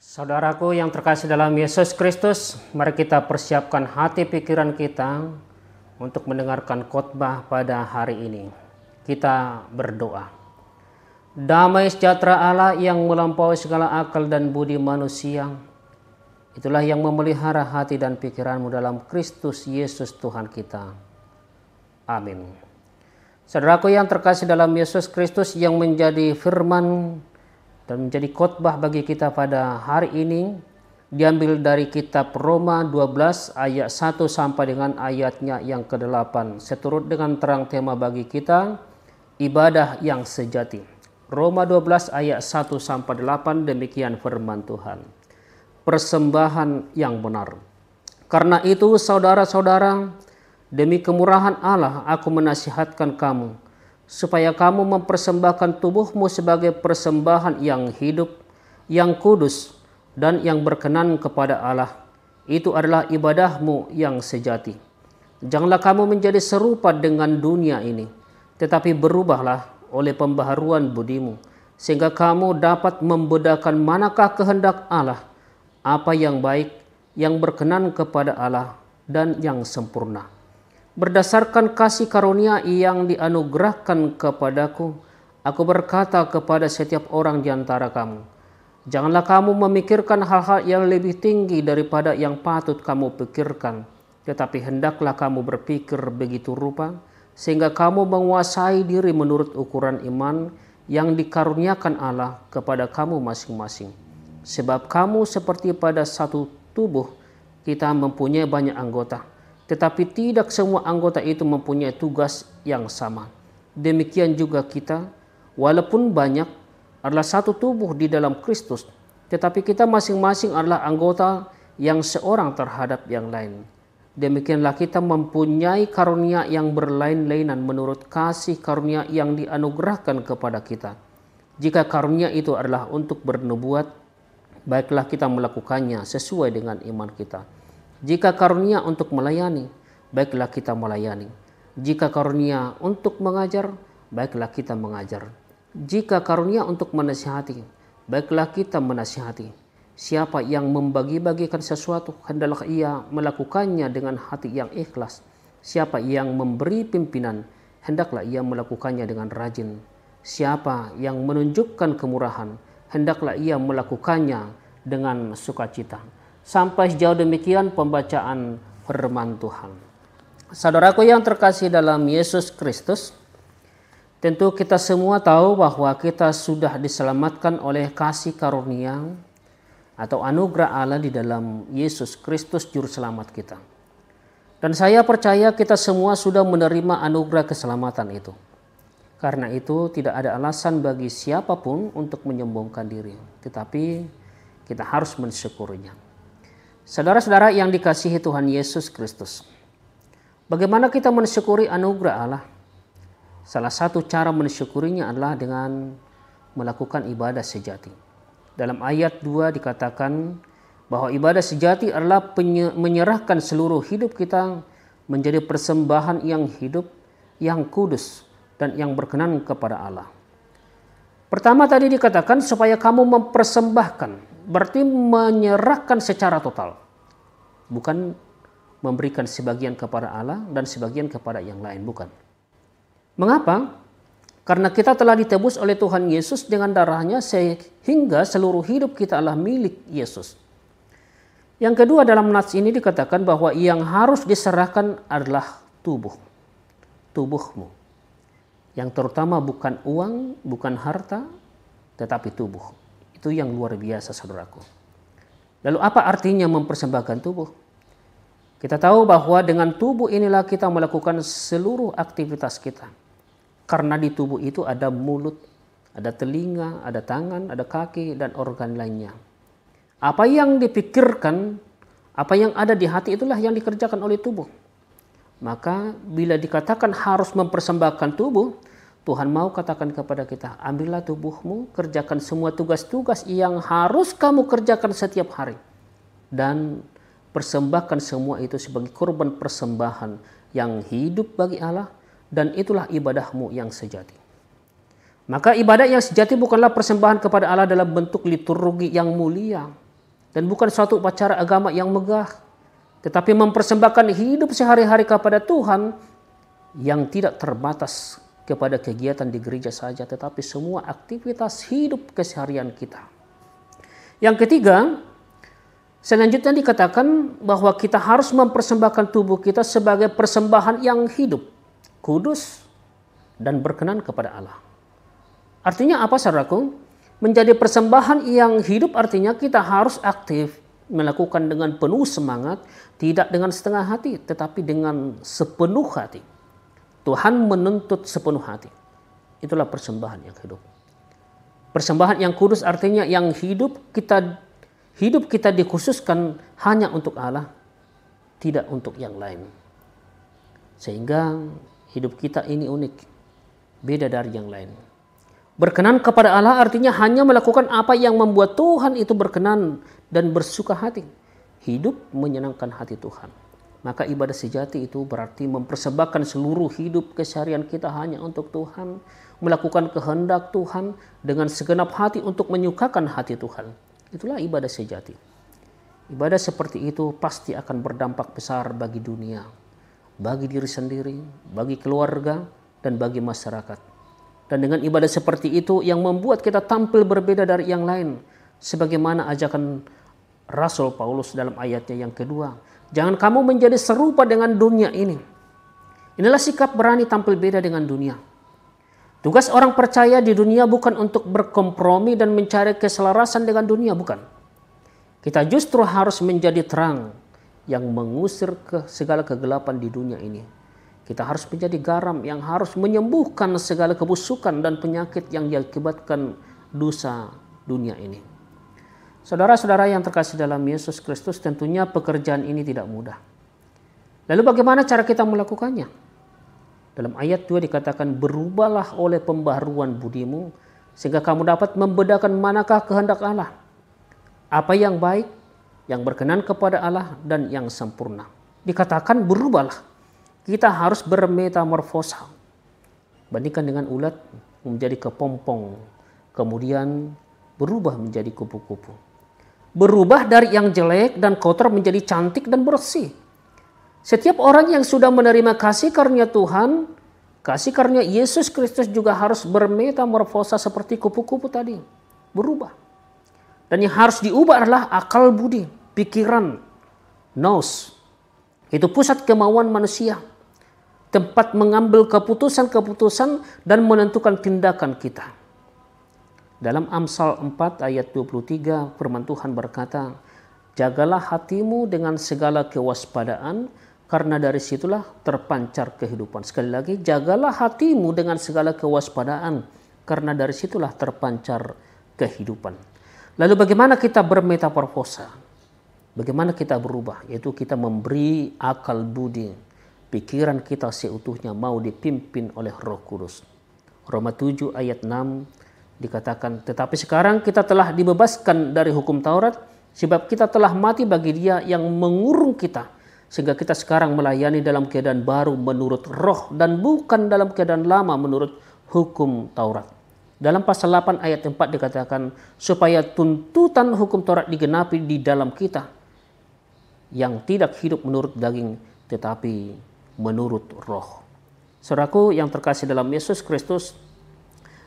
Saudaraku yang terkasih dalam Yesus Kristus, mari kita persiapkan hati pikiran kita untuk mendengarkan khotbah pada hari ini. Kita berdoa. Damai sejahtera Allah yang melampaui segala akal dan budi manusia, itulah yang memelihara hati dan pikiranmu dalam Kristus Yesus Tuhan kita. Amin. Saudaraku yang terkasih dalam Yesus Kristus, yang menjadi firman dan menjadi khotbah bagi kita pada hari ini diambil dari kitab Roma 12 ayat 1 sampai dengan ayatnya yang ke-8. Seturut dengan terang tema bagi kita, ibadah yang sejati. Roma 12 ayat 1 sampai 8, demikian firman Tuhan. Persembahan yang benar. Karena itu saudara-saudara, demi kemurahan Allah aku menasihatkan kamu, supaya kamu mempersembahkan tubuhmu sebagai persembahan yang hidup, yang kudus, dan yang berkenan kepada Allah. Itu adalah ibadahmu yang sejati. Janganlah kamu menjadi serupa dengan dunia ini, tetapi berubahlah oleh pembaharuan budimu, sehingga kamu dapat membedakan manakah kehendak Allah, apa yang baik, yang berkenan kepada Allah, dan yang sempurna. Berdasarkan kasih karunia yang dianugerahkan kepadaku, aku berkata kepada setiap orang di antara kamu, janganlah kamu memikirkan hal-hal yang lebih tinggi daripada yang patut kamu pikirkan, tetapi hendaklah kamu berpikir begitu rupa, sehingga kamu menguasai diri menurut ukuran iman yang dikaruniakan Allah kepada kamu masing-masing. Sebab kamu seperti pada satu tubuh, kita mempunyai banyak anggota, tetapi tidak semua anggota itu mempunyai tugas yang sama. Demikian juga kita, walaupun banyak, adalah satu tubuh di dalam Kristus, tetapi kita masing-masing adalah anggota yang seorang terhadap yang lain. Demikianlah kita mempunyai karunia yang berlain-lainan menurut kasih karunia yang dianugerahkan kepada kita. Jika karunia itu adalah untuk bernubuat, baiklah kita melakukannya sesuai dengan iman kita. Jika karunia untuk melayani, baiklah kita melayani. Jika karunia untuk mengajar, baiklah kita mengajar. Jika karunia untuk menasihati, baiklah kita menasihati. Siapa yang membagi-bagikan sesuatu, hendaklah ia melakukannya dengan hati yang ikhlas. Siapa yang memberi pimpinan, hendaklah ia melakukannya dengan rajin. Siapa yang menunjukkan kemurahan, hendaklah ia melakukannya dengan sukacita. Sampai sejauh demikian pembacaan firman Tuhan. Saudaraku yang terkasih dalam Yesus Kristus, tentu kita semua tahu bahwa kita sudah diselamatkan oleh kasih karunia atau anugerah Allah di dalam Yesus Kristus Juru Selamat kita. Dan saya percaya kita semua sudah menerima anugerah keselamatan itu. Karena itu tidak ada alasan bagi siapapun untuk menyombongkan diri, tetapi kita harus mensyukurinya. Saudara-saudara yang dikasihi Tuhan Yesus Kristus, bagaimana kita mensyukuri anugerah Allah? Salah satu cara mensyukurinya adalah dengan melakukan ibadah sejati. Dalam ayat 2 dikatakan bahwa ibadah sejati adalah menyerahkan seluruh hidup kita menjadi persembahan yang hidup, yang kudus, dan yang berkenan kepada Allah. Pertama tadi dikatakan supaya kamu mempersembahkan, berarti menyerahkan secara total. Bukan memberikan sebagian kepada Allah dan sebagian kepada yang lain, bukan. Mengapa? Karena kita telah ditebus oleh Tuhan Yesus dengan darahnya, sehingga seluruh hidup kita adalah milik Yesus. Yang kedua, dalam nats ini dikatakan bahwa yang harus diserahkan adalah tubuhmu. Yang terutama bukan uang, bukan harta, tetapi tubuh. Itu yang luar biasa, saudaraku. Lalu apa artinya mempersembahkan tubuh? Kita tahu bahwa dengan tubuh inilah kita melakukan seluruh aktivitas kita. Karena di tubuh itu ada mulut, ada telinga, ada tangan, ada kaki, dan organ lainnya. Apa yang dipikirkan, apa yang ada di hati itulah yang dikerjakan oleh tubuh. Maka bila dikatakan harus mempersembahkan tubuh, Tuhan mau katakan kepada kita, ambillah tubuhmu, kerjakan semua tugas-tugas yang harus kamu kerjakan setiap hari. Dan persembahkan semua itu sebagai korban persembahan yang hidup bagi Allah, dan itulah ibadahmu yang sejati. Maka ibadah yang sejati bukanlah persembahan kepada Allah dalam bentuk liturgi yang mulia, dan bukan suatu upacara agama yang megah, tetapi mempersembahkan hidup sehari-hari kepada Tuhan yang tidak terbatas kepada kegiatan di gereja saja, tetapi semua aktivitas hidup keseharian kita. Yang ketiga, selanjutnya dikatakan bahwa kita harus mempersembahkan tubuh kita sebagai persembahan yang hidup, kudus, dan berkenan kepada Allah. Artinya apa, saudaraku? Menjadi persembahan yang hidup artinya kita harus aktif, melakukan dengan penuh semangat, tidak dengan setengah hati, tetapi dengan sepenuh hati. Tuhan menuntut sepenuh hati. Itulah persembahan yang hidup. Persembahan yang kudus artinya yang hidup kita dikhususkan hanya untuk Allah, tidak untuk yang lain. Sehingga hidup kita ini unik, beda dari yang lain. Berkenan kepada Allah artinya hanya melakukan apa yang membuat Tuhan itu berkenan dan bersuka hati. Hidup menyenangkan hati Tuhan. Maka ibadah sejati itu berarti mempersembahkan seluruh hidup keseharian kita hanya untuk Tuhan, melakukan kehendak Tuhan dengan segenap hati untuk menyukakan hati Tuhan. Itulah ibadah sejati. Ibadah seperti itu pasti akan berdampak besar bagi dunia, bagi diri sendiri, bagi keluarga, dan bagi masyarakat. Dan dengan ibadah seperti itu yang membuat kita tampil berbeda dari yang lain, sebagaimana ajakan Rasul Paulus dalam ayatnya yang kedua. Jangan kamu menjadi serupa dengan dunia ini. Inilah sikap berani tampil beda dengan dunia. Tugas orang percaya di dunia bukan untuk berkompromi dan mencari keselarasan dengan dunia, bukan. Kita justru harus menjadi terang yang mengusir segala kegelapan di dunia ini. Kita harus menjadi garam yang harus menyembuhkan segala kebusukan dan penyakit yang diakibatkan dosa dunia ini. Saudara-saudara yang terkasih dalam Yesus Kristus, tentunya pekerjaan ini tidak mudah. Lalu bagaimana cara kita melakukannya? Dalam ayat 2 dikatakan, berubahlah oleh pembaharuan budimu, sehingga kamu dapat membedakan manakah kehendak Allah. Apa yang baik, yang berkenan kepada Allah, dan yang sempurna. Dikatakan berubahlah. Kita harus bermetamorfosa. Bandingkan dengan ulat menjadi kepompong, kemudian berubah menjadi kupu-kupu. Berubah dari yang jelek dan kotor menjadi cantik dan bersih. Setiap orang yang sudah menerima kasih karunia Tuhan, kasih karunia Yesus Kristus juga harus bermetamorfosa seperti kupu-kupu tadi. Berubah. Dan yang harus diubah adalah akal budi, pikiran, nous. Itu pusat kemauan manusia. Tempat mengambil keputusan-keputusan dan menentukan tindakan kita. Dalam Amsal 4 ayat 23 firman Tuhan berkata, jagalah hatimu dengan segala kewaspadaan, karena dari situlah terpancar kehidupan. Sekali lagi, jagalah hatimu dengan segala kewaspadaan, karena dari situlah terpancar kehidupan. Lalu bagaimana kita bermetamorfosa? Bagaimana kita berubah? Yaitu kita memberi akal budi, pikiran kita seutuhnya mau dipimpin oleh Roh Kudus. Roma 7 ayat 6 dikatakan, tetapi sekarang kita telah dibebaskan dari hukum Taurat, sebab kita telah mati bagi Dia yang mengurung kita, sehingga kita sekarang melayani dalam keadaan baru menurut roh dan bukan dalam keadaan lama menurut hukum Taurat. Dalam pasal 8 ayat 4 dikatakan, supaya tuntutan hukum Taurat digenapi di dalam kita, yang tidak hidup menurut daging, tetapi menurut roh. Saudaraku yang terkasih dalam Yesus Kristus,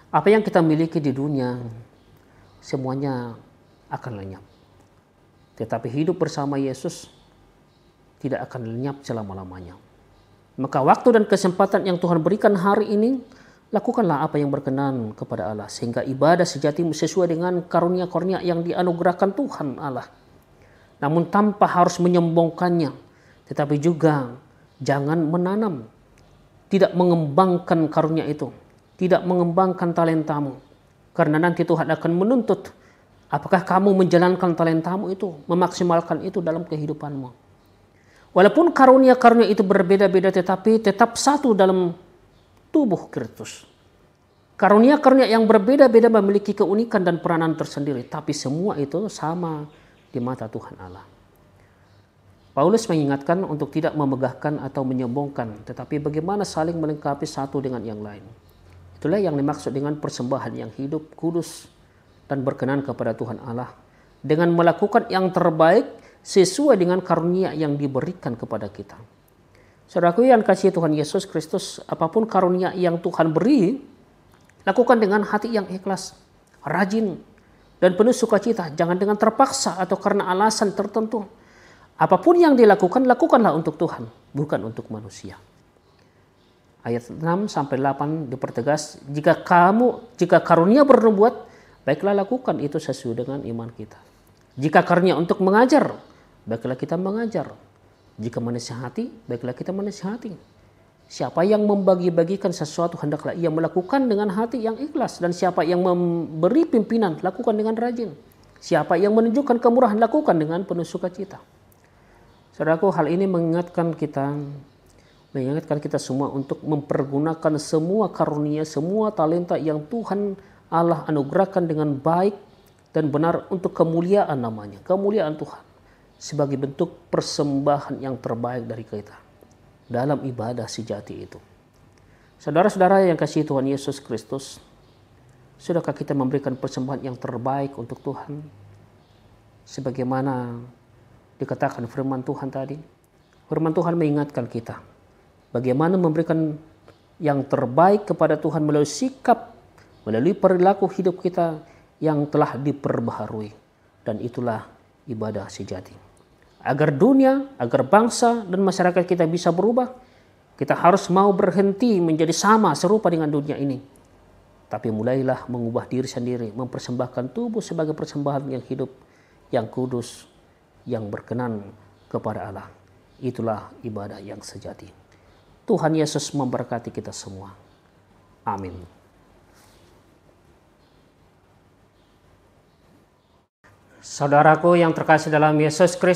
apa yang kita miliki di dunia, semuanya akan lenyap. Tetapi hidup bersama Yesus tidak akan lenyap selama-lamanya. Maka waktu dan kesempatan yang Tuhan berikan hari ini, lakukanlah apa yang berkenan kepada Allah. Sehingga ibadah sejati sesuai dengan karunia-karunia yang dianugerahkan Tuhan Allah. Namun tanpa harus menyombongkannya. Tetapi juga jangan menanam. Tidak mengembangkan karunia itu. Tidak mengembangkan talentamu. Karena nanti Tuhan akan menuntut apakah kamu menjalankan talentamu itu, memaksimalkan itu dalam kehidupanmu. Walaupun karunia-karunia itu berbeda-beda, tetapi tetap satu dalam tubuh Kristus. Karunia-karunia yang berbeda-beda memiliki keunikan dan peranan tersendiri, tapi semua itu sama di mata Tuhan Allah. Paulus mengingatkan untuk tidak memegahkan atau menyombongkan, tetapi bagaimana saling melengkapi satu dengan yang lain. Itulah yang dimaksud dengan persembahan yang hidup, kudus, dan berkenan kepada Tuhan Allah. dengan melakukan yang terbaik sesuai dengan karunia yang diberikan kepada kita. Saudaraku yang kasih Tuhan Yesus Kristus, apapun karunia yang Tuhan beri, lakukan dengan hati yang ikhlas, rajin, dan penuh sukacita. Jangan dengan terpaksa atau karena alasan tertentu. Apapun yang dilakukan, lakukanlah untuk Tuhan, bukan untuk manusia. Ayat 6-8 dipertegas, jika karunia bernubuat, baiklah lakukan itu sesuai dengan iman kita. Jika karunia untuk mengajar, baiklah kita mengajar. Jika menasihati, baiklah kita menasihati. Siapa yang membagi-bagikan sesuatu, hendaklah ia melakukan dengan hati yang ikhlas. Dan siapa yang memberi pimpinan, lakukan dengan rajin. Siapa yang menunjukkan kemurahan, lakukan dengan penuh sukacita. Saudaraku, hal ini mengingatkan kita semua untuk mempergunakan semua karunia, semua talenta yang Tuhan Allah anugerahkan dengan baik dan benar untuk kemuliaan namanya, kemuliaan Tuhan. Sebagai bentuk persembahan yang terbaik dari kita dalam ibadah sejati itu. Saudara-saudara yang kasih Tuhan Yesus Kristus, sudahkah kita memberikan persembahan yang terbaik untuk Tuhan? Sebagaimana dikatakan firman Tuhan tadi, firman Tuhan mengingatkan kita bagaimana memberikan yang terbaik kepada Tuhan melalui sikap, melalui perilaku hidup kita yang telah diperbaharui. Dan itulah ibadah sejati. Agar dunia, agar bangsa dan masyarakat kita bisa berubah, kita harus mau berhenti menjadi sama serupa dengan dunia ini. Tapi mulailah mengubah diri sendiri, mempersembahkan tubuh sebagai persembahan yang hidup, yang kudus, yang berkenan kepada Allah. Itulah ibadah yang sejati. Tuhan Yesus memberkati kita semua. Amin. Saudaraku yang terkasih dalam Yesus Kristus,